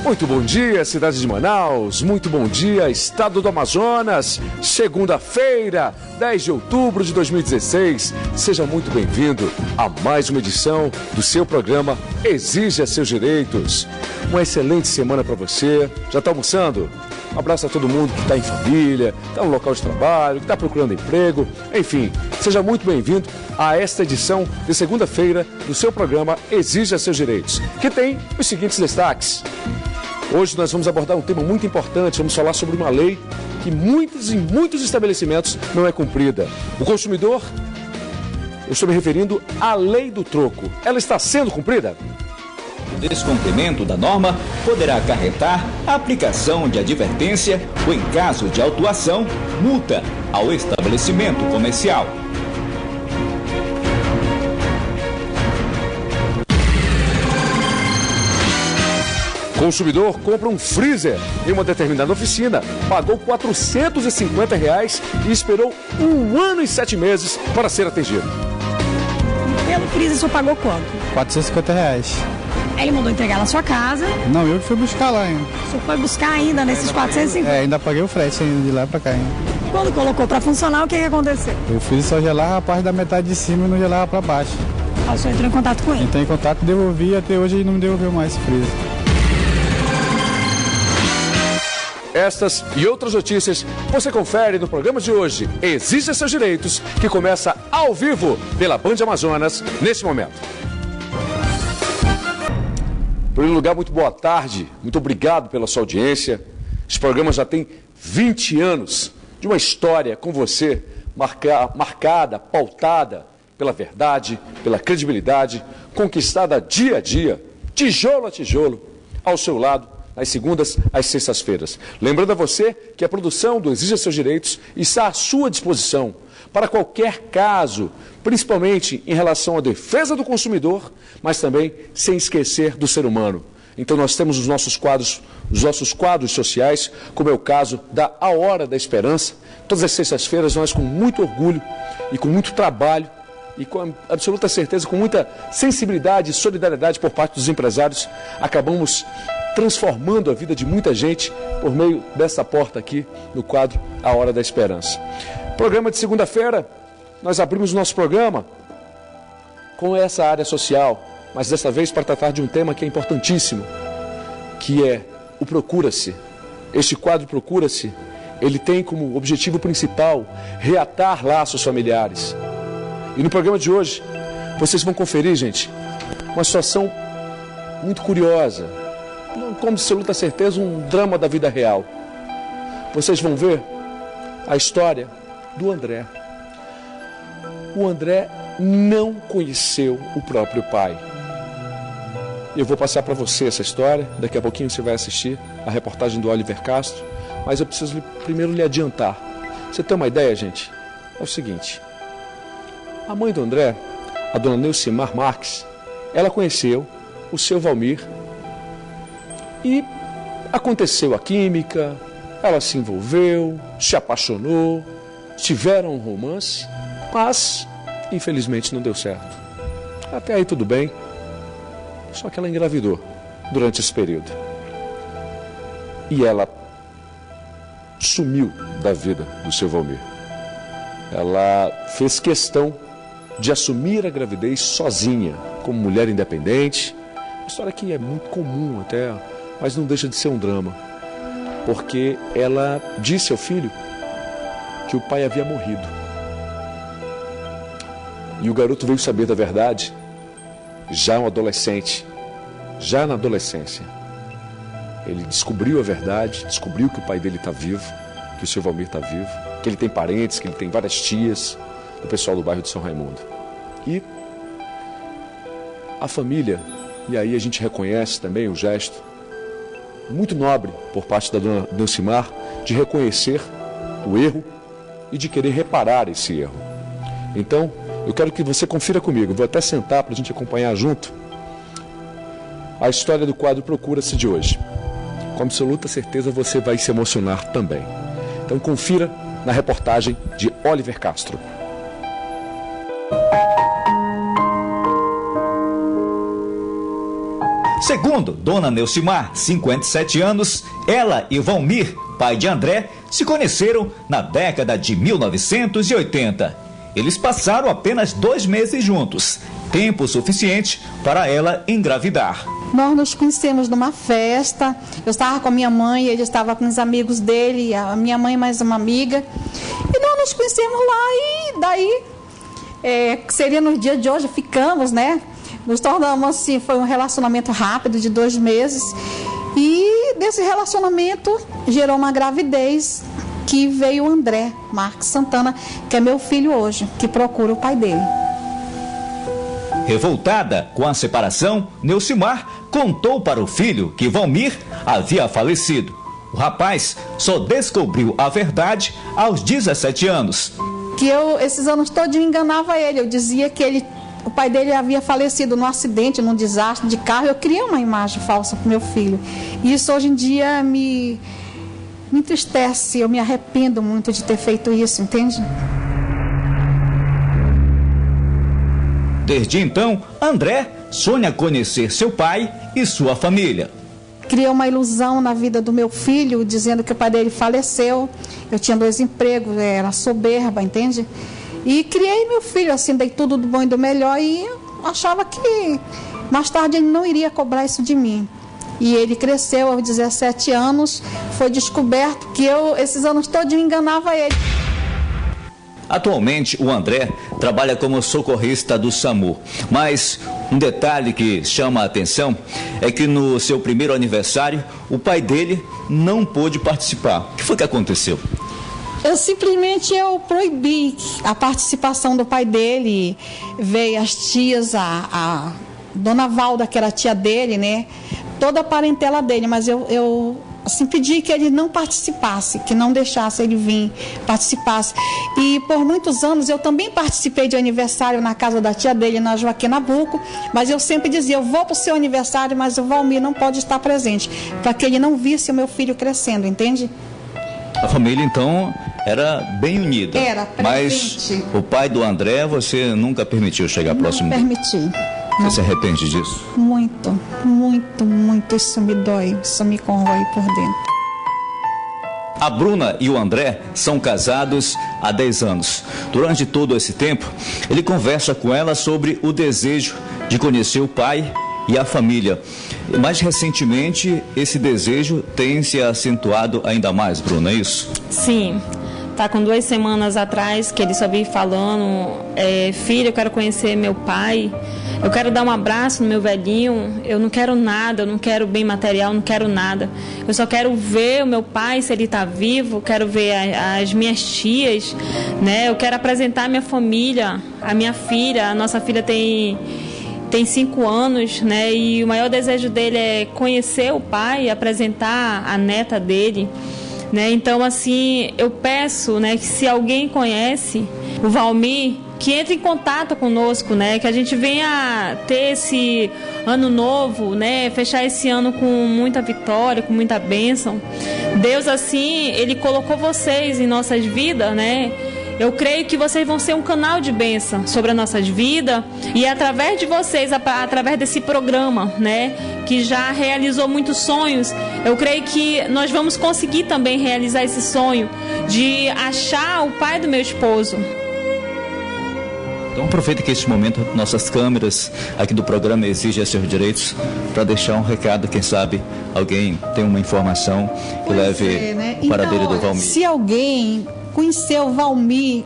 Muito bom dia, cidade de Manaus. Muito bom dia, estado do Amazonas. Segunda-feira, 10 de outubro de 2016. Seja muito bem-vindo a mais uma edição do seu programa Exija Seus Direitos. Uma excelente semana para você. Já está almoçando? Um abraço a todo mundo que está em família, está no local de trabalho, que está procurando emprego. Enfim, seja muito bem-vindo a esta edição de segunda-feira do seu programa Exija Seus Direitos, que tem os seguintes destaques. Hoje nós vamos abordar um tema muito importante, vamos falar sobre uma lei que em muitos estabelecimentos não é cumprida. O consumidor, eu estou me referindo à lei do troco. Ela está sendo cumprida? O descumprimento da norma poderá acarretar a aplicação de advertência ou, em caso de autuação, multa ao estabelecimento comercial. Consumidor compra um freezer em uma determinada oficina, pagou R$450 e esperou 1 ano e 7 meses para ser atendido. Pelo freezer, o senhor pagou quanto? R$450. Ele mandou entregar na sua casa. Não, eu que fui buscar lá ainda. O senhor foi buscar ainda nesses 450? Ainda paguei o frete ainda de lá pra cá ainda. Quando colocou para funcionar, o que aconteceu? O freezer só gelava a parte da metade de cima e não gelava pra baixo. O senhor entrou em contato com ele? Entrei em contato, devolvi e até hoje ele não me devolveu mais esse freezer. Estas e outras notícias você confere no programa de hoje, Exija Seus Direitos, que começa ao vivo pela Band Amazonas nesse momento. Em primeiro lugar, muito boa tarde, muito obrigado pela sua audiência. Esse programa já tem 20 anos de uma história com você, marcada, pautada pela verdade, pela credibilidade, conquistada dia a dia, tijolo a tijolo, ao seu lado, às segundas às sextas-feiras. Lembrando a você que a produção do Exija Seus Direitos está à sua disposição para qualquer caso, principalmente em relação à defesa do consumidor, mas também sem esquecer do ser humano. Então nós temos os nossos quadros sociais, como é o caso da A Hora da Esperança. Todas as sextas-feiras nós, com muito orgulho e com muito trabalho, e com absoluta certeza, com muita sensibilidade e solidariedade por parte dos empresários, acabamos transformando a vida de muita gente por meio dessa porta aqui no quadro A Hora da Esperança. Programa de segunda-feira, nós abrimos o nosso programa com essa área social, mas desta vez para tratar de um tema que é importantíssimo, que é o Procura-se. Este quadro Procura-se, ele tem como objetivo principal reatar laços familiares. E no programa de hoje, vocês vão conferir, gente, uma situação muito curiosa, com absoluta certeza um drama da vida real. Vocês vão ver a história do André. O André não conheceu o próprio pai. Eu vou passar para você essa história, daqui a pouquinho você vai assistir a reportagem do Oliver Castro, mas eu preciso primeiro lhe adiantar. Você tem uma ideia, gente? É o seguinte, a mãe do André, a dona Neucimar Marques, ela conheceu o seu Valmir e aconteceu a química, ela se envolveu, se apaixonou, tiveram um romance, mas infelizmente não deu certo. Até aí tudo bem, só que ela engravidou durante esse período. E ela sumiu da vida do seu Valmir. Ela fez questão de assumir a gravidez sozinha, como mulher independente. Uma história que é muito comum até, mas não deixa de ser um drama, porque ela disse ao filho que o pai havia morrido. E o garoto veio saber da verdade já um adolescente, já na adolescência. Ele descobriu a verdade, descobriu que o pai dele está vivo, que o seu Valmir está vivo, que ele tem parentes, que ele tem várias tias do pessoal do bairro de São Raimundo. E a família, e aí a gente reconhece também o gesto muito nobre por parte da dona Neucimar de reconhecer o erro e de querer reparar esse erro. Então, eu quero que você confira comigo, vou até sentar para a gente acompanhar junto a história do quadro Procura-se de hoje. Com absoluta certeza você vai se emocionar também. Então confira na reportagem de Oliver Castro. Segundo Dona Neucimar, 57 anos, ela e Valmir, pai de André, se conheceram na década de 1980. Eles passaram apenas 2 meses juntos, tempo suficiente para ela engravidar. Nós nos conhecemos numa festa, eu estava com a minha mãe, ele estava com os amigos dele, a minha mãe mais uma amiga, e nós nos conhecemos lá e daí, seria no dia de hoje, ficamos, né? Nos tornamos assim, foi um relacionamento rápido de 2 meses e desse relacionamento gerou uma gravidez que veio o André Marques Santana, que é meu filho hoje, que procura o pai dele. Revoltada com a separação, Neucimar contou para o filho que Valmir havia falecido. O rapaz só descobriu a verdade aos 17 anos. Que eu, esses anos todos, enganava ele, eu dizia que o pai dele havia falecido num acidente, num desastre de carro. Eu criei uma imagem falsa para o meu filho. E isso hoje em dia me entristece, eu me arrependo muito de ter feito isso, entende? Desde então, André sonha conhecer seu pai e sua família. Criei uma ilusão na vida do meu filho, dizendo que o pai dele faleceu. Eu tinha 2 empregos, era soberba, entende? E criei meu filho, assim, dei tudo do bom e do melhor e achava que mais tarde ele não iria cobrar isso de mim. E ele cresceu aos 17 anos, foi descoberto que eu, esses anos todos, enganava ele. Atualmente, o André trabalha como socorrista do SAMU, mas um detalhe que chama a atenção é que no seu primeiro aniversário, o pai dele não pôde participar. O que foi que aconteceu? Eu simplesmente proibi a participação do pai dele. Veio as tias, a Dona Valda, que era a tia dele, né? Toda a parentela dele, mas eu assim, pedi que ele não participasse, que não deixasse ele vir, participasse. E por muitos anos eu também participei de aniversário na casa da tia dele, na Joaquim Nabuco, mas eu sempre dizia, eu vou para o seu aniversário, mas o Valmir não pode estar presente, para que ele não visse o meu filho crescendo, entende? A família, então, era bem unida. Era, presente. Mas o pai do André, você nunca permitiu chegar próximo dele? Não permiti. Você se arrepende disso? Muito, muito, muito. Isso me dói, isso me corrói por dentro. A Bruna e o André são casados há 10 anos. Durante todo esse tempo, ele conversa com ela sobre o desejo de conhecer o pai e a família. Mais recentemente, esse desejo tem se acentuado ainda mais, Bruna, é isso? Sim. Tá com 2 semanas atrás que ele só veio falando, filho, eu quero conhecer meu pai, eu quero dar um abraço no meu velhinho, eu não quero nada, eu não quero bem material, não quero nada. Eu só quero ver o meu pai, se ele está vivo, quero ver as minhas tias, né? Eu quero apresentar a minha família, a minha filha, a nossa filha tem 5 anos, né? E o maior desejo dele é conhecer o pai, apresentar a neta dele. Né? Então, assim, eu peço, né, que se alguém conhece o Valmir, que entre em contato conosco, né, que a gente venha ter esse ano novo, né, fechar esse ano com muita vitória, com muita bênção. Deus, assim, Ele colocou vocês em nossas vidas, né? Eu creio que vocês vão ser um canal de bênção sobre as nossas vidas e através de vocês, através desse programa, né, que já realizou muitos sonhos, eu creio que nós vamos conseguir também realizar esse sonho de achar o pai do meu esposo. Então aproveita que este momento nossas câmeras aqui do programa exigem seus direitos para deixar um recado, quem sabe alguém tem uma informação que leve o paradeiro do Valmir. Se alguém conheceu o Valmir,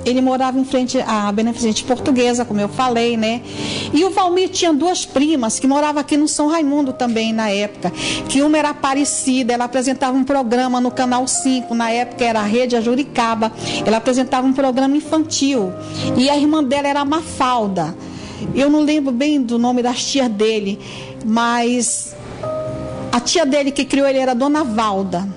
ele morava em frente à Beneficente Portuguesa, como eu falei, né? E o Valmir tinha 2 primas que moravam aqui no São Raimundo também na época, que uma era Aparecida, ela apresentava um programa no Canal 5, na época era a Rede Ajuricaba, ela apresentava um programa infantil, e a irmã dela era a Mafalda. Eu não lembro bem do nome das tias dele, mas a tia dele que criou ele era a Dona Valda.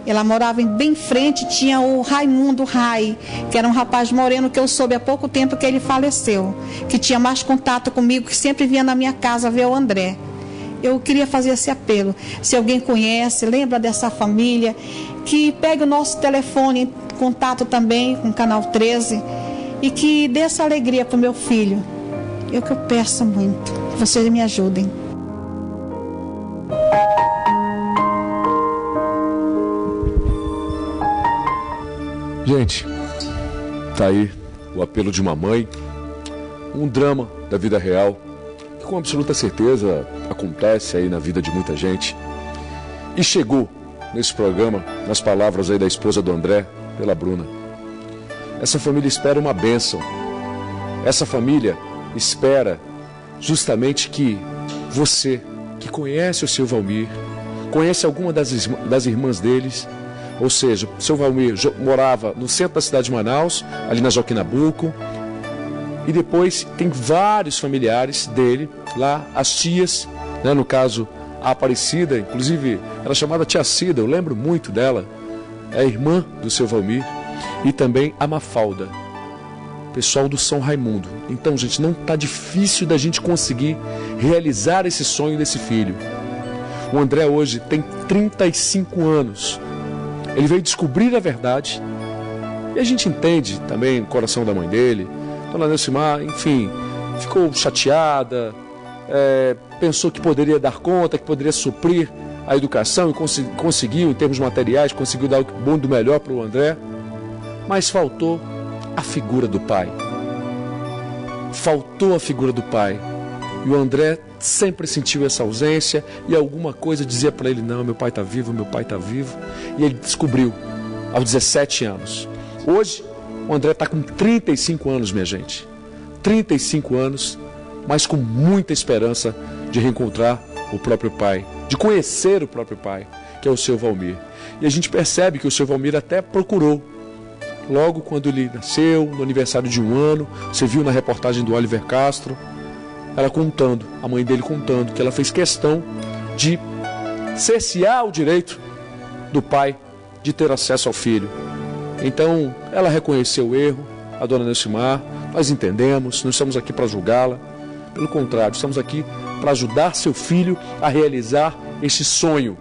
Ela morava bem em frente, tinha o Raimundo Rai, que era um rapaz moreno que eu soube há pouco tempo que ele faleceu, que tinha mais contato comigo, que sempre vinha na minha casa ver o André. Eu queria fazer esse apelo. Se alguém conhece, lembra dessa família, que pegue o nosso telefone em contato também com o Canal 13 e que dê essa alegria para o meu filho. É o que eu peço muito, que vocês me ajudem. Gente, tá aí o apelo de uma mãe, um drama da vida real, que com absoluta certeza acontece aí na vida de muita gente. E chegou nesse programa, nas palavras aí da esposa do André, pela Bruna. Essa família espera uma bênção. Essa família espera justamente que você, que conhece o seu Valmir, conhece alguma das irmãs deles, ou seja, o seu Valmir morava no centro da cidade de Manaus, ali na Joaquim Nabuco, e depois tem vários familiares dele lá, as tias, né, no caso a Aparecida, inclusive ela é chamada Tia Cida, eu lembro muito dela, é a irmã do seu Valmir, e também a Mafalda, pessoal do São Raimundo. Então, gente, não está difícil da gente conseguir realizar esse sonho desse filho. O André hoje tem 35 anos. Ele veio descobrir a verdade. E a gente entende também o coração da mãe dele. Dona Neucimar, enfim, ficou chateada, pensou que poderia dar conta, que poderia suprir a educação e conseguiu, em termos materiais, conseguiu dar o bom do melhor para o André. Mas faltou a figura do pai. Faltou a figura do pai. E o André sempre sentiu essa ausência e alguma coisa dizia para ele, não, meu pai está vivo, meu pai está vivo. E ele descobriu aos 17 anos. Hoje, o André está com 35 anos, minha gente. 35 anos, mas com muita esperança de reencontrar o próprio pai, de conhecer o próprio pai, que é o seu Valmir. E a gente percebe que o seu Valmir até procurou. Logo quando ele nasceu, no aniversário de 1 ano, você viu na reportagem do Oliver Castro, ela contando, a mãe dele contando, que ela fez questão de cercear o direito do pai de ter acesso ao filho. Então, ela reconheceu o erro, a dona Neucimar, nós entendemos, não estamos aqui para julgá-la, pelo contrário, estamos aqui para ajudar seu filho a realizar esse sonho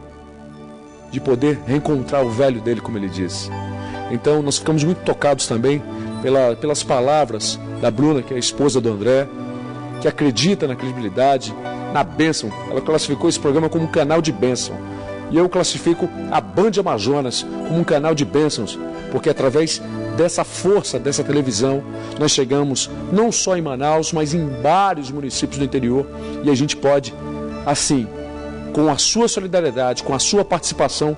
de poder reencontrar o velho dele, como ele disse. Então, nós ficamos muito tocados também pelas palavras da Bruna, que é a esposa do André, que acredita na credibilidade, na bênção. Ela classificou esse programa como um canal de bênção. E eu classifico a Band Amazonas como um canal de bênçãos, porque através dessa força, dessa televisão, nós chegamos não só em Manaus, mas em vários municípios do interior. E a gente pode, assim, com a sua solidariedade, com a sua participação,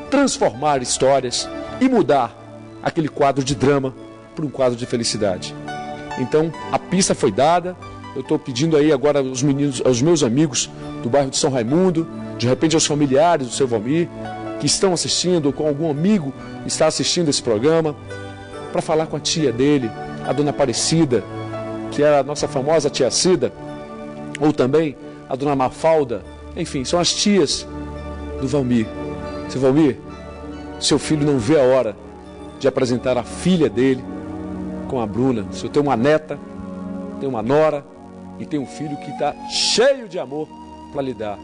transformar histórias e mudar aquele quadro de drama para um quadro de felicidade. Então, a pista foi dada. Eu estou pedindo aí agora aos meninos, aos meus amigos do bairro de São Raimundo, de repente aos familiares do seu Valmir, que estão assistindo, ou com algum amigo que está assistindo esse programa, para falar com a tia dele, a dona Aparecida, que era a nossa famosa tia Cida, ou também a dona Mafalda. Enfim, são as tias do Valmir. Seu Valmir, seu filho não vê a hora de apresentar a filha dele com a Bruna. O senhor tem uma neta, tem uma nora e tem um filho que está cheio de amor para lhe dar.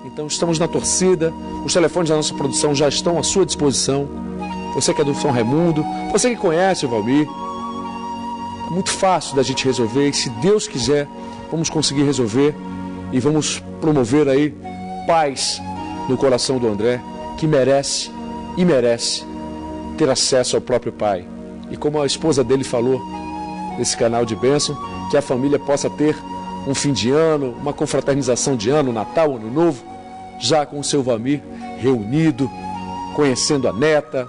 Então estamos na torcida, os telefones da nossa produção já estão à sua disposição. Você que é do São Raimundo, você que conhece o Valmir, é muito fácil da gente resolver, e se Deus quiser, vamos conseguir resolver e vamos promover aí paz no coração do André, que merece e merece ter acesso ao próprio pai. E como a esposa dele falou nesse canal de bênção, que a família possa ter um fim de ano, uma confraternização de ano, Natal, Ano Novo, já com o seu Valmir reunido, conhecendo a neta.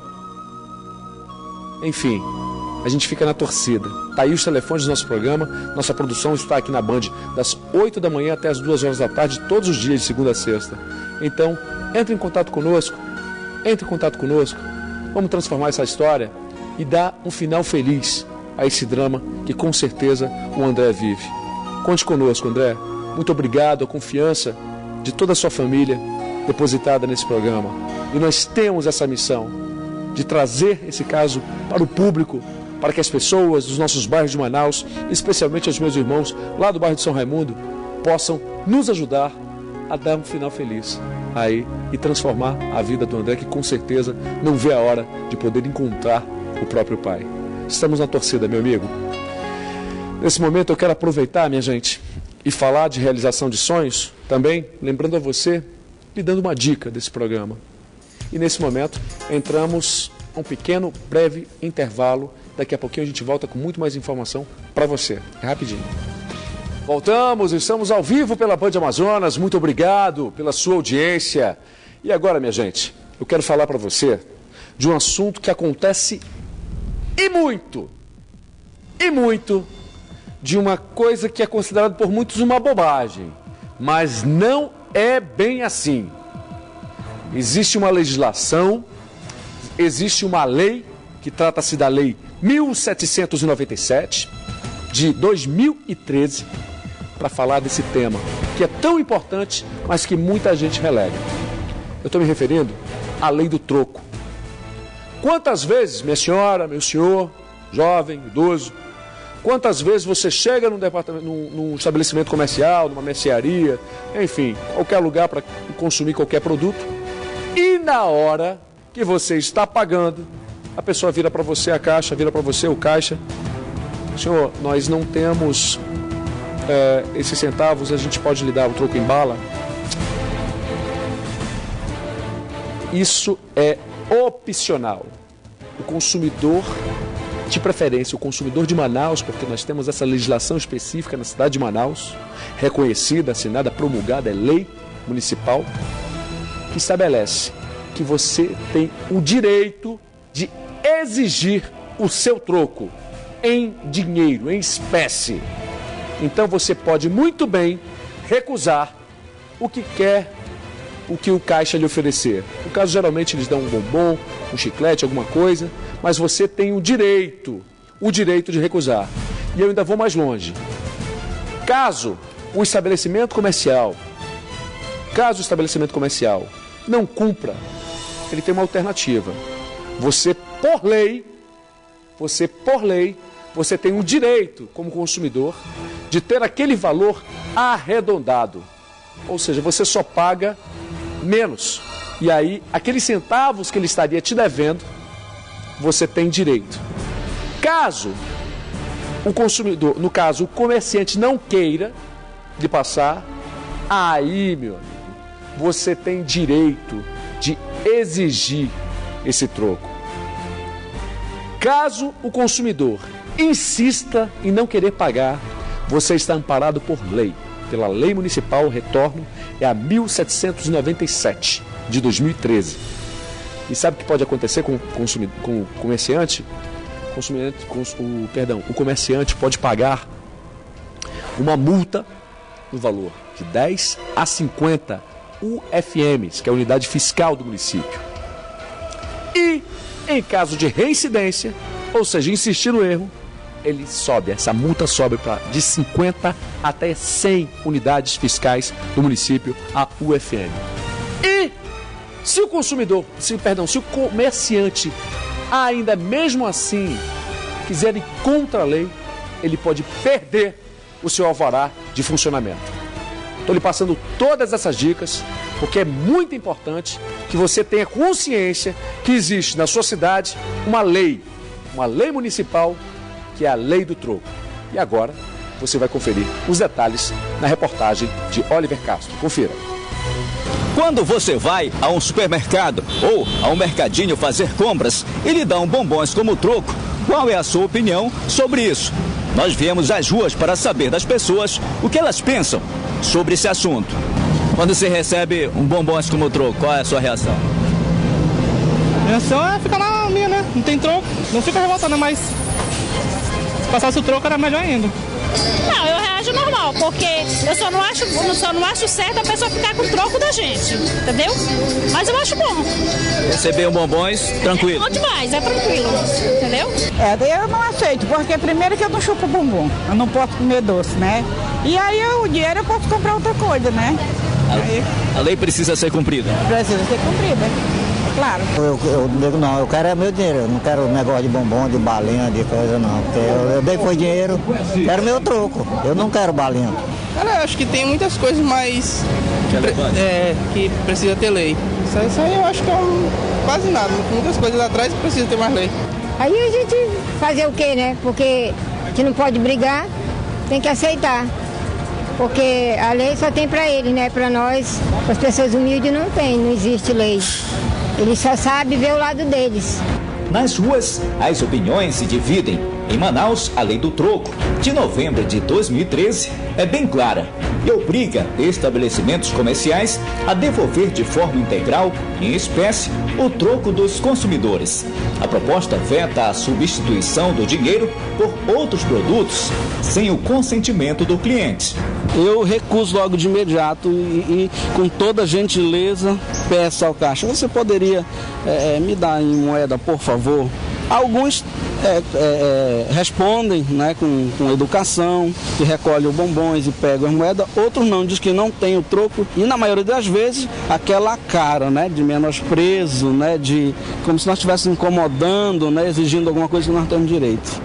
Enfim, a gente fica na torcida. Tá aí os telefones do nosso programa. Nossa produção está aqui na Band das 8 da manhã até as 2 horas da tarde, todos os dias, de segunda a sexta. Então, entre em contato conosco. Vamos transformar essa história e dar um final feliz a esse drama que com certeza o André vive. Conte conosco, André. Muito obrigado, a confiança de toda a sua família depositada nesse programa. E nós temos essa missão de trazer esse caso para o público, para que as pessoas dos nossos bairros de Manaus, especialmente os meus irmãos lá do bairro de São Raimundo, possam nos ajudar a dar um final feliz aí e transformar a vida do André, que com certeza não vê a hora de poder encontrar o próprio pai. Estamos na torcida, meu amigo. Nesse momento eu quero aproveitar, minha gente, e falar de realização de sonhos, também lembrando a você, lhe dando uma dica desse programa. E nesse momento entramos a um pequeno, breve intervalo. Daqui a pouquinho a gente volta com muito mais informação para você. É rapidinho. Voltamos, estamos ao vivo pela Band Amazonas. Muito obrigado pela sua audiência. E agora, minha gente, eu quero falar para você de um assunto que acontece e muito, de uma coisa que é considerada por muitos uma bobagem, mas não é bem assim. Existe uma legislação, existe uma lei, que trata-se da Lei 1797, de 2013, para falar desse tema, que é tão importante, mas que muita gente relega. Eu estou me referindo à Lei do Troco. Quantas vezes, minha senhora, meu senhor, jovem, idoso, quantas vezes você chega num estabelecimento comercial, numa mercearia, enfim, qualquer lugar para consumir qualquer produto, e na hora que você está pagando, a pessoa vira para você a caixa, vira para você o caixa. Senhor, nós não temos esses centavos, a gente pode lhe dar o troco em bala. Isso é opcional. O consumidor, de preferência, o consumidor de Manaus, porque nós temos essa legislação específica na cidade de Manaus, reconhecida, assinada, promulgada, é lei municipal, que estabelece que você tem o direito de exigir o seu troco em dinheiro, em espécie. Então você pode muito bem recusar o que quer, o que o caixa lhe oferecer. No caso, geralmente eles dão um bombom, um chiclete, alguma coisa, mas você tem o direito de recusar. E eu ainda vou mais longe. Caso o estabelecimento comercial não cumpra, ele tem uma alternativa. Você, por lei, você tem o direito, como consumidor, de ter aquele valor arredondado. Ou seja, você só paga menos. E aí, aqueles centavos que ele estaria te devendo, você tem direito. Caso o consumidor, no caso, o comerciante não queira lhe passar, aí, meu amigo, você tem direito de exigir esse troco. Caso o consumidor insista em não querer pagar, você está amparado por lei. Pela lei municipal, o retorno é a 1797 de 2013. E sabe o que pode acontecer com o comerciante? O comerciante pode pagar uma multa no valor de 10 a 50 UFMs, que é a unidade fiscal do município. E, em caso de reincidência, ou seja, insistir no erro, essa multa sobe de 50 até 100 unidades fiscais do município, a UFM. E se o comerciante ainda mesmo assim quiser ir contra a lei, ele pode perder o seu alvará de funcionamento. Estou lhe passando todas essas dicas, porque é muito importante que você tenha consciência que existe na sua cidade uma lei municipal, que é a Lei do Troco. E agora você vai conferir os detalhes na reportagem de Oliver Castro. Confira. Quando você vai a um supermercado ou a um mercadinho fazer compras e lhe dão bombons como troco, qual é a sua opinião sobre isso? Nós viemos às ruas para saber das pessoas o que elas pensam sobre esse assunto. Quando você recebe um bombons como troco, qual é a sua reação? A reação é ficar na minha, né? Não tem troco, não fica revoltando, mas se passasse o troco era melhor ainda. Não, eu reajo normal, porque eu só não acho certo a pessoa ficar com o troco da gente, entendeu? Mas eu acho bom. Receber um bombons, tranquilo? É bom demais, é tranquilo, entendeu? Daí eu não aceito, porque primeiro que eu não chupo bumbum, eu não posso comer doce, né? E aí o dinheiro eu posso comprar outra coisa, né? A lei precisa ser cumprida? Precisa ser cumprida, claro. Eu digo não, eu quero meu dinheiro, eu não quero negócio de bombom, de balinha, de coisa não. Porque eu dei foi dinheiro, quero meu troco, eu não quero balinha. Cara, eu acho que tem muitas coisas mais que precisa ter lei. Isso aí eu acho que é quase nada, muitas coisas atrás precisa ter mais lei. Aí a gente fazer o quê, né? Porque a gente não pode brigar, tem que aceitar. Porque a lei só tem para ele, né? Para nós, as pessoas humildes não existe lei. Eles só sabem ver o lado deles. Nas ruas, as opiniões se dividem. Em Manaus, a lei do troco, de novembro de 2013, é bem clara e obriga estabelecimentos comerciais a devolver de forma integral, em espécie, o troco dos consumidores. A proposta veta a substituição do dinheiro por outros produtos sem o consentimento do cliente. Eu recuso logo de imediato e com toda gentileza peço ao caixa: você poderia me dar em moeda, por favor? Alguns respondem, né, com educação, que recolhem os bombons e pegam as moedas. Outros não, diz que não tem o troco e na maioria das vezes aquela cara, né, de menosprezo, né, de como se nós estivéssemos incomodando, né, exigindo alguma coisa que nós temos direito.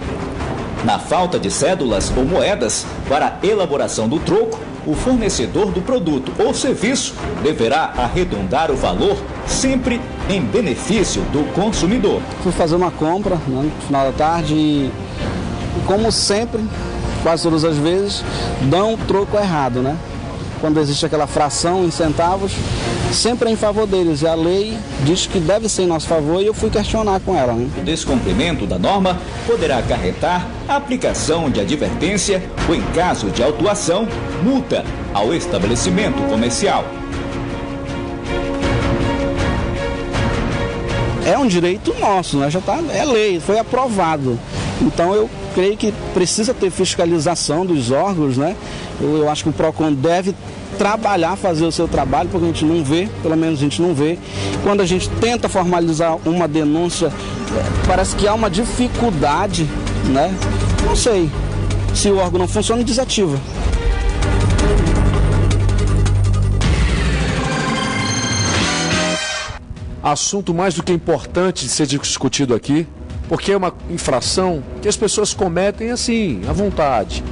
Na falta de cédulas ou moedas para a elaboração do troco, o fornecedor do produto ou serviço deverá arredondar o valor sempre em benefício do consumidor. Fui fazer uma compra, né, no final da tarde e como sempre, quase todas as vezes, dão o troco errado, né? Quando existe aquela fração em centavos, sempre é em favor deles. E a lei diz que deve ser em nosso favor e eu fui questionar com ela, né? O descumprimento da norma poderá acarretar a aplicação de advertência ou, em caso de autuação, multa ao estabelecimento comercial. É um direito nosso, né? É lei, foi aprovado. Então eu creio que precisa ter fiscalização dos órgãos, né? Eu acho que o PROCON deve trabalhar, fazer o seu trabalho, porque a gente não vê, pelo menos a gente não vê. Quando a gente tenta formalizar uma denúncia, parece que há uma dificuldade, né? Não sei, se o órgão não funciona, desativa. Assunto mais do que importante de ser discutido aqui, porque é uma infração que as pessoas cometem assim, à vontade.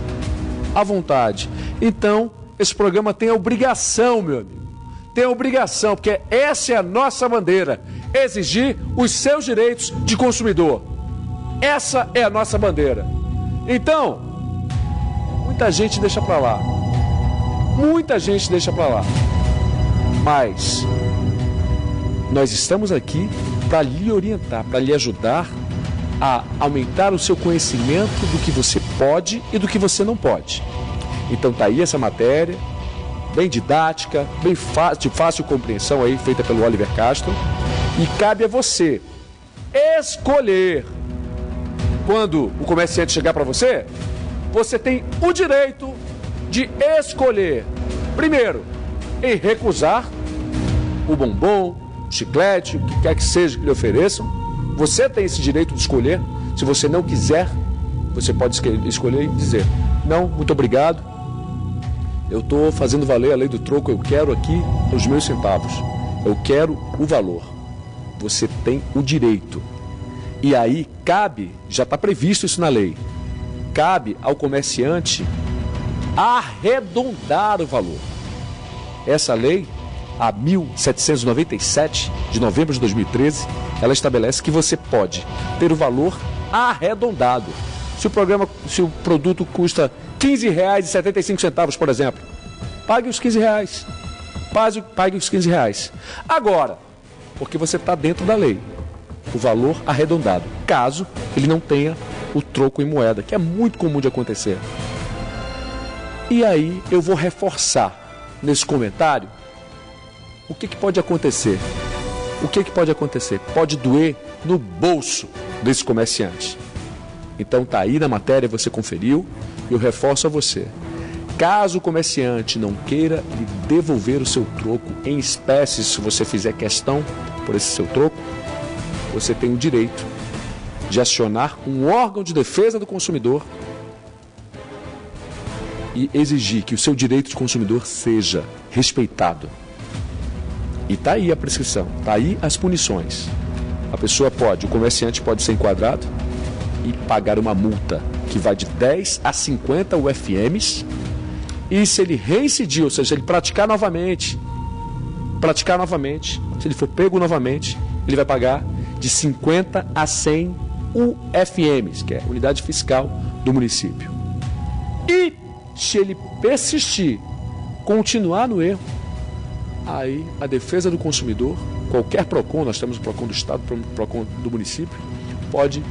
À vontade. Então, esse programa tem a obrigação, meu amigo. Tem a obrigação, porque essa é a nossa bandeira. Exigir os seus direitos de consumidor. Essa é a nossa bandeira. Então, muita gente deixa pra lá. Muita gente deixa pra lá. Mas nós estamos aqui para lhe orientar, para lhe ajudar a aumentar o seu conhecimento do que você pode e do que você não pode. Então tá aí essa matéria, bem didática, bem de fácil compreensão aí, feita pelo Oliver Castro. E cabe a você escolher. Quando o comerciante chegar para você, você tem o direito de escolher. Primeiro, em recusar o bombom, o chiclete, o que quer que seja que lhe ofereçam. Você tem esse direito de escolher. Se você não quiser, você pode escolher e dizer: não, muito obrigado, eu estou fazendo valer a lei do troco, eu quero aqui os meus centavos, eu quero o valor. Você tem o direito. E aí cabe, já está previsto isso na lei, cabe ao comerciante arredondar o valor. Essa lei, a 1797, de novembro de 2013, ela estabelece que você pode ter o valor arredondado. Se o produto custa R$15,75, por exemplo, pague os R$15. Pague os R$15. Agora, porque você está dentro da lei, o valor arredondado, caso ele não tenha o troco em moeda, que é muito comum de acontecer. E aí eu vou reforçar nesse comentário o que pode acontecer. O que pode acontecer? Pode doer no bolso desse comerciante. Então tá aí na matéria, você conferiu, eu reforço a você. Caso o comerciante não queira lhe devolver o seu troco em espécie, se você fizer questão por esse seu troco, você tem o direito de acionar um órgão de defesa do consumidor e exigir que o seu direito de consumidor seja respeitado. E está aí a prescrição, está aí as punições. O comerciante pode ser enquadrado e pagar uma multa que vai de 10 a 50 UFMs. E se ele reincidir, ou seja, ele praticar novamente, se ele for pego novamente, ele vai pagar de 50 a 100 UFMs, que é unidade fiscal do município. E se ele persistir, continuar no erro, aí a defesa do consumidor, qualquer PROCON, nós temos o PROCON do Estado, o PROCON do município, pode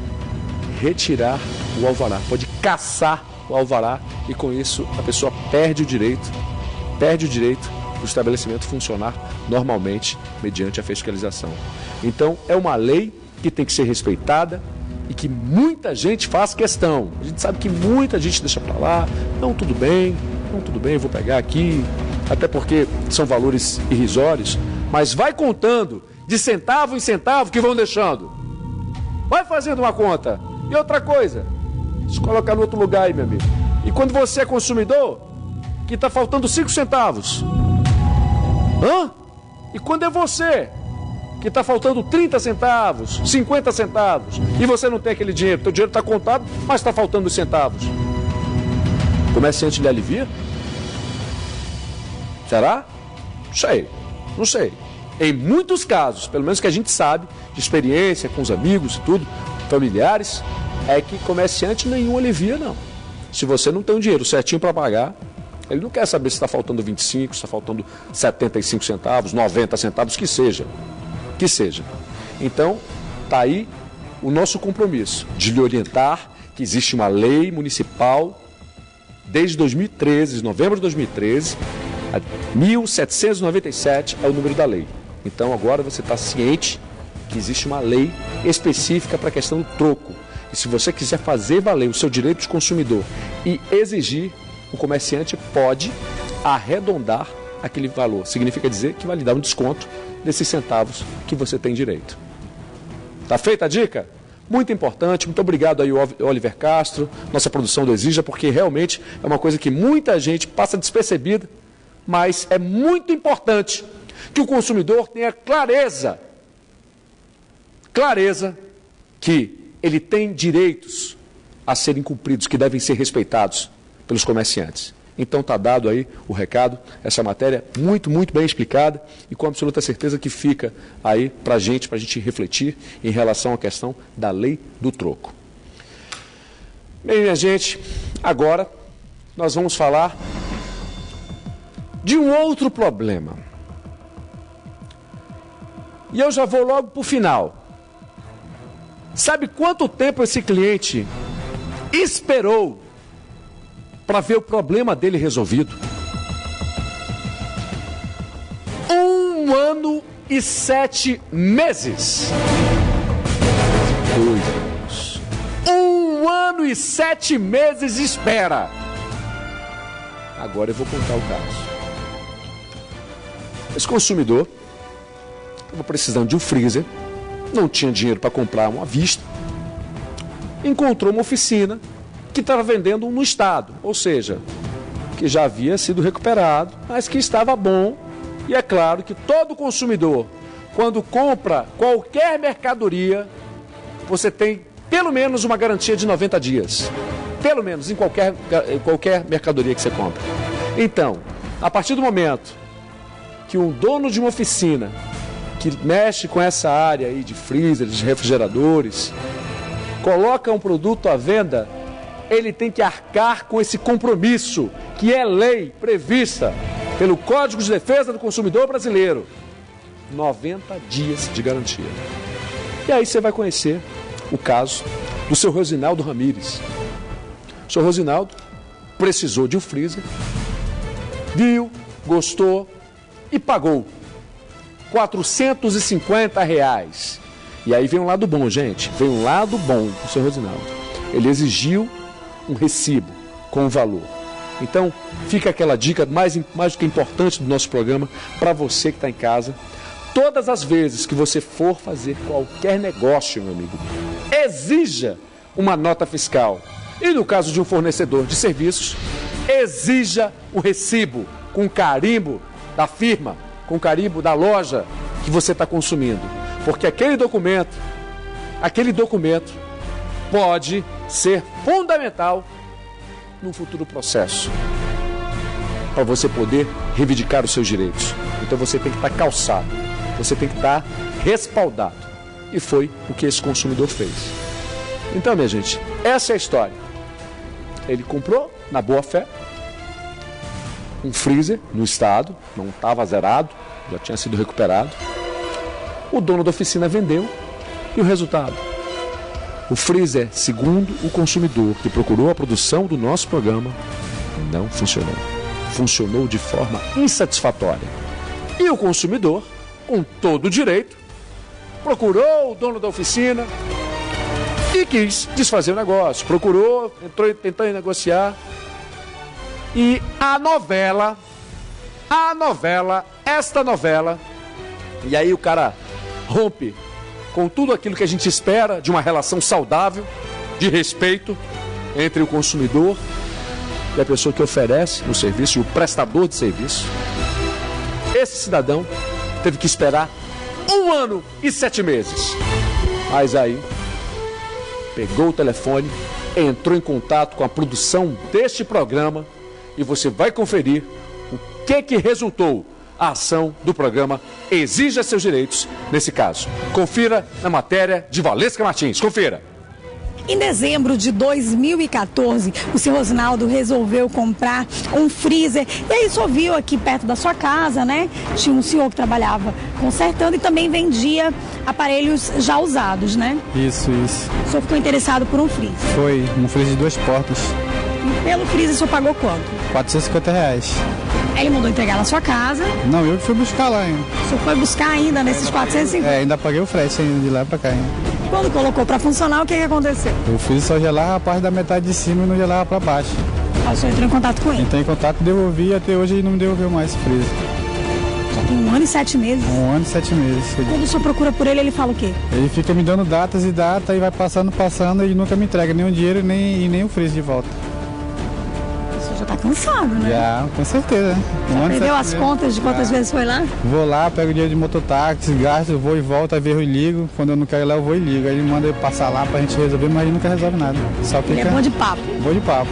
retirar o alvará, pode cassar o alvará e com isso a pessoa perde o direito do estabelecimento funcionar normalmente mediante a fiscalização. Então é uma lei que tem que ser respeitada e que muita gente faz questão. A gente sabe que muita gente deixa para lá, não, tudo bem, eu vou pegar aqui, até porque são valores irrisórios, mas vai contando de centavo em centavo que vão deixando. Vai fazendo uma conta. E outra coisa, se colocar no outro lugar aí, meu amigo. E quando você é consumidor, que está faltando 5 centavos. E quando é você, que está faltando 30 centavos, 50 centavos, e você não tem aquele dinheiro, teu dinheiro está contado, mas está faltando os centavos. O comerciante lhe alivia? Será? Não sei. Em muitos casos, pelo menos que a gente sabe, de experiência com os amigos e tudo, familiares, é que comerciante nenhum alivia, não. Se você não tem o dinheiro certinho para pagar, ele não quer saber se está faltando 25, se está faltando 75 centavos, 90 centavos, que seja. Então, está aí o nosso compromisso de lhe orientar que existe uma lei municipal desde 2013, novembro de 2013, 1797 é o número da lei. Então agora você está ciente que existe uma lei específica para a questão do troco. E se você quiser fazer valer o seu direito de consumidor e exigir, o comerciante pode arredondar aquele valor. Significa dizer que vai lhe dar um desconto desses centavos que você tem direito. Tá feita a dica? Muito importante, muito obrigado aí, Oliver Castro, nossa produção do Exija, porque realmente é uma coisa que muita gente passa despercebida, mas é muito importante que o consumidor tenha clareza que ele tem direitos a serem cumpridos, que devem ser respeitados pelos comerciantes. Então está dado aí o recado, essa matéria muito, muito bem explicada e com absoluta certeza que fica aí para a gente refletir em relação à questão da lei do troco. Bem, minha gente, agora nós vamos falar de um outro problema. E eu já vou logo para o final. Sabe quanto tempo esse cliente esperou para ver o problema dele resolvido? 1 ano e 7 meses. 1 ano e 7 meses de espera. Agora eu vou contar o caso. Esse consumidor estava precisando de um freezer, não tinha dinheiro para comprar um à vista, encontrou uma oficina que estava vendendo um no estado, ou seja, que já havia sido recuperado, mas que estava bom. E é claro que todo consumidor, quando compra qualquer mercadoria, você tem pelo menos uma garantia de 90 dias. Pelo menos em qualquer mercadoria que você compra. Então, a partir do momento que um dono de uma oficina que mexe com essa área aí de freezers, de refrigeradores, coloca um produto à venda, ele tem que arcar com esse compromisso, que é lei prevista pelo Código de Defesa do Consumidor Brasileiro. 90 dias de garantia. E aí você vai conhecer o caso do seu Rosinaldo Ramires. O seu Rosinaldo precisou de um freezer, viu, gostou e pagou R$450. E aí vem um lado bom, gente. Vem um lado bom do seu Rosinaldo. Ele exigiu um recibo com o valor. Então, fica aquela dica mais do que importante do nosso programa para você que está em casa. Todas as vezes que você for fazer qualquer negócio, meu amigo, exija uma nota fiscal. E no caso de um fornecedor de serviços, exija o recibo com carimbo da firma, com carimbo da loja que você está consumindo. Porque aquele documento pode ser fundamental no futuro processo para você poder reivindicar os seus direitos. Então você tem que estar calçado, você tem que estar respaldado. E foi o que esse consumidor fez. Então, minha gente, essa é a história. Ele comprou, na boa fé, um freezer no estado, não estava zerado, já tinha sido recuperado. O dono da oficina vendeu e o resultado? O freezer, segundo o consumidor que procurou a produção do nosso programa, não funcionou. Funcionou de forma insatisfatória. E o consumidor, com todo o direito, procurou o dono da oficina e quis desfazer o negócio. Procurou, tentou negociar. E esta novela, e aí o cara rompe com tudo aquilo que a gente espera de uma relação saudável, de respeito entre o consumidor e a pessoa que oferece o serviço, e o prestador de serviço. Esse cidadão teve que esperar 1 ano e 7 meses. Mas aí, pegou o telefone, entrou em contato com a produção deste programa e você vai conferir o que resultou a ação do programa Exija Seus Direitos nesse caso. Confira na matéria de Valesca Martins. Confira. Em dezembro de 2014, o seu Rosinaldo resolveu comprar um freezer. E aí só viu aqui perto da sua casa, né? Tinha um senhor que trabalhava consertando e também vendia aparelhos já usados, né? Isso. O senhor ficou interessado por um freezer? Foi, um freezer de 2 portas. E pelo freezer o senhor pagou quanto? R$450. Ele mandou entregar na sua casa? Não, eu que fui buscar lá ainda. O senhor foi buscar ainda nesses 450? Ainda paguei o frete ainda de lá pra cá ainda. Quando colocou para funcionar, o que aconteceu? O freezer só gelava a parte da metade de cima e não gelava para baixo. O senhor entrou em contato com ele? Entrei em contato, devolvi, até hoje ele não me devolveu mais esse freezer. Já tem 1 ano e 7 meses? 1 ano e 7 meses. Quando o senhor procura por ele, ele fala o quê? Ele fica me dando datas e data e vai passando e nunca me entrega nem o dinheiro nem o freezer de volta. O senhor já tá cansado, né? Já, com certeza. Perdeu as contas de quantas vezes foi lá? Vou lá, pego o dinheiro de mototáxi, gasto, vou e volto, às vezes eu ligo. Quando eu não quero ir lá, eu vou e ligo. Aí ele manda eu passar lá pra gente resolver, mas ele nunca resolve nada. Só fica... Ele é bom de papo. Bom de papo.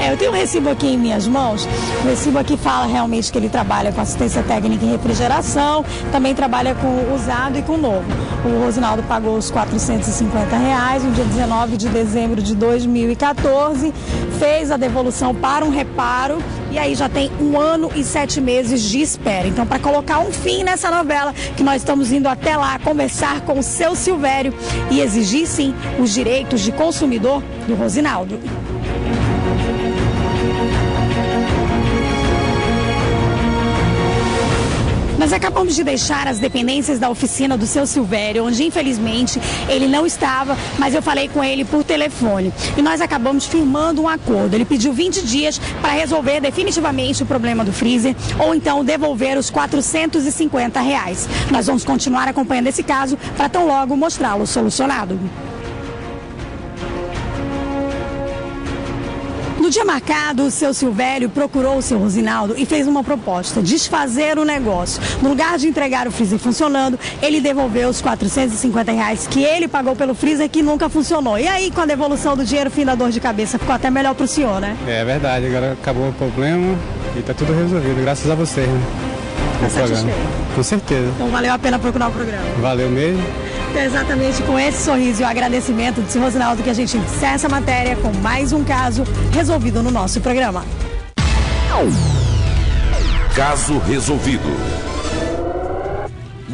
Eu tenho um recibo aqui em minhas mãos. O recibo aqui fala realmente que ele trabalha com assistência técnica em refrigeração, também trabalha com usado e com novo. O Rosinaldo pagou os R$450 no dia 19 de dezembro de 2014, fez a devolução para um reparo e aí já tem 1 ano e 7 meses de espera. Então, para colocar um fim nessa novela, que nós estamos indo até lá conversar com o seu Silvério e exigir, sim, os direitos de consumidor do Rosinaldo. Nós acabamos de deixar as dependências da oficina do seu Silvério, onde infelizmente ele não estava, mas eu falei com ele por telefone. E nós acabamos firmando um acordo. Ele pediu 20 dias para resolver definitivamente o problema do freezer ou então devolver os R$450. Nós vamos continuar acompanhando esse caso para tão logo mostrá-lo solucionado. No dia marcado, o seu Silvério procurou o seu Rosinaldo e fez uma proposta, desfazer o negócio. No lugar de entregar o freezer funcionando, ele devolveu os R$450 que ele pagou pelo freezer que nunca funcionou. E aí, com a devolução do dinheiro, fim da dor de cabeça, ficou até melhor pro senhor, né? É verdade, agora acabou o problema e tá tudo resolvido, graças a vocês, né? Tá satisfeito? Com certeza. Então valeu a pena procurar o programa. Valeu mesmo. Então, exatamente com esse sorriso e o agradecimento do seu Rosinaldo que a gente encerra essa matéria com mais um caso resolvido no nosso programa. Caso resolvido.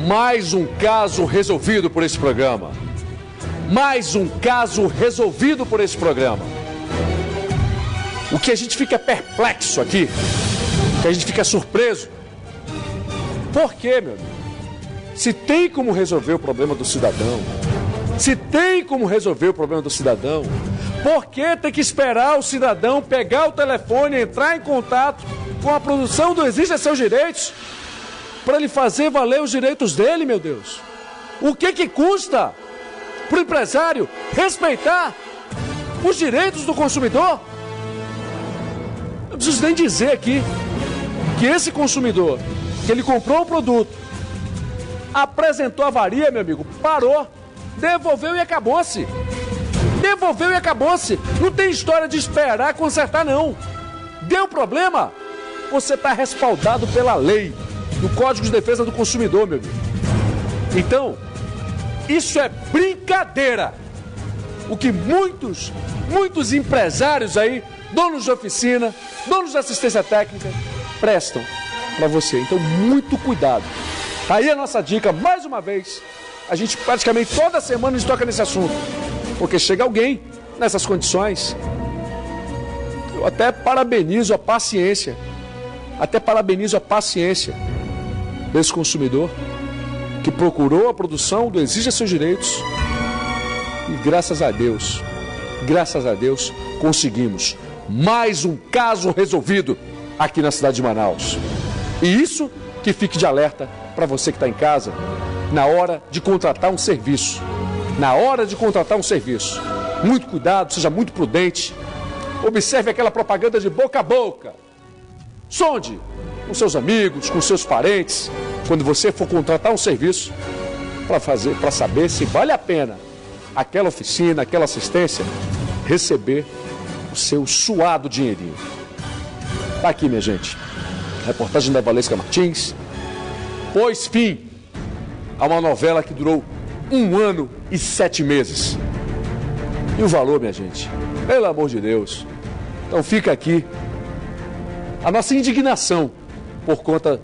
Mais um caso resolvido por esse programa. Mais um caso resolvido por esse programa. O que a gente fica perplexo aqui, que a gente fica surpreso. Por quê, meu amigo? Se tem como resolver o problema do cidadão, por que tem que esperar o cidadão pegar o telefone, entrar em contato com a produção do Exija Seus Direitos para ele fazer valer os direitos dele, meu Deus? O que custa para o empresário respeitar os direitos do consumidor? Eu preciso nem dizer aqui que esse consumidor, que ele comprou o produto, apresentou avaria, meu amigo, parou, devolveu e acabou-se. Não tem história de esperar consertar, não. Deu problema, você está respaldado pela lei, no Código de Defesa do Consumidor, meu amigo. Então, isso é brincadeira. O que muitos empresários aí, donos de oficina, donos de assistência técnica, prestam para você. Então, muito cuidado. Aí a nossa dica, mais uma vez, A gente praticamente toda semana a gente toca nesse assunto. Porque chega alguém nessas condições. Eu até parabenizo a paciência. Desse consumidor que procurou a produção do Exija Seus Direitos. E graças a Deus, conseguimos mais um caso resolvido aqui na cidade de Manaus. E isso que fique de alerta para você que está em casa, na hora de contratar um serviço. Muito cuidado, seja muito prudente. Observe aquela propaganda de boca a boca. Sonde com seus amigos, com seus parentes, quando você for contratar um serviço, para saber se vale a pena aquela oficina, aquela assistência, receber o seu suado dinheirinho. Está aqui, minha gente. Reportagem da Valesca Martins. Pôs fim a uma novela que durou 1 ano e 7 meses. E o valor, minha gente, pelo amor de Deus. Então fica aqui a nossa indignação por conta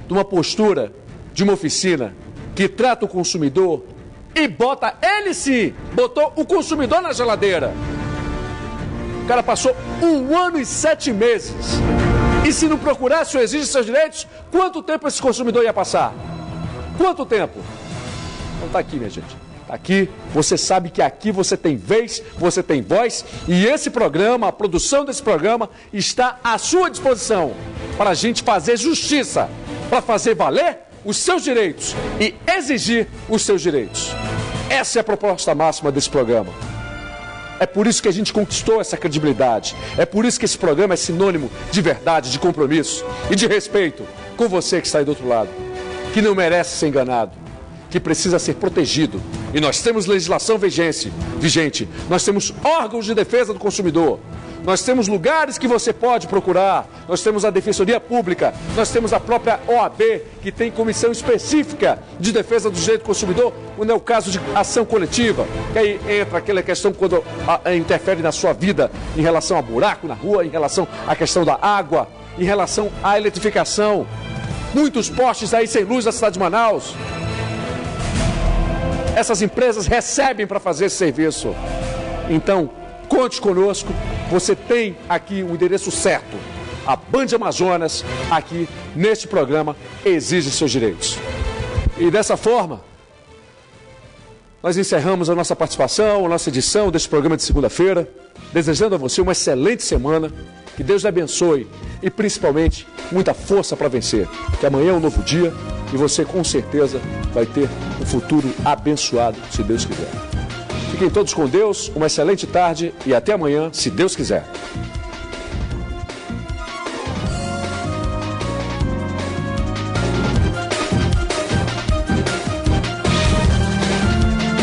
de uma postura de uma oficina que trata o consumidor e botou o consumidor na geladeira. O cara passou 1 ano e 7 meses. E se não procurasse o Exija Seus Direitos, quanto tempo esse consumidor ia passar? Quanto tempo? Então tá aqui, minha gente. Tá aqui, você sabe que aqui você tem vez, você tem voz, e esse programa, a produção desse programa, está à sua disposição para a gente fazer justiça, para fazer valer os seus direitos e exigir os seus direitos. Essa é a proposta máxima desse programa. É por isso que a gente conquistou essa credibilidade. É por isso que esse programa é sinônimo de verdade, de compromisso e de respeito com você que está aí do outro lado, que não merece ser enganado, que precisa ser protegido. E nós temos legislação vigente, nós temos órgãos de defesa do consumidor, nós temos lugares que você pode procurar, nós temos a Defensoria Pública, nós temos a própria OAB, que tem comissão específica de defesa do direito do consumidor, quando é o caso de ação coletiva, que aí entra aquela questão quando interfere na sua vida em relação a buraco na rua, em relação à questão da água, em relação à eletrificação. Muitos postes aí sem luz na cidade de Manaus. Essas empresas recebem para fazer esse serviço. Então, conte conosco, você tem aqui o endereço certo. A Band Amazonas, aqui neste programa, exige seus direitos. E dessa forma, nós encerramos a nossa participação, a nossa edição deste programa de segunda-feira, desejando a você uma excelente semana, que Deus lhe abençoe e principalmente muita força para vencer, que amanhã é um novo dia e você com certeza vai ter um futuro abençoado, se Deus quiser. Fiquem todos com Deus, uma excelente tarde e até amanhã, se Deus quiser.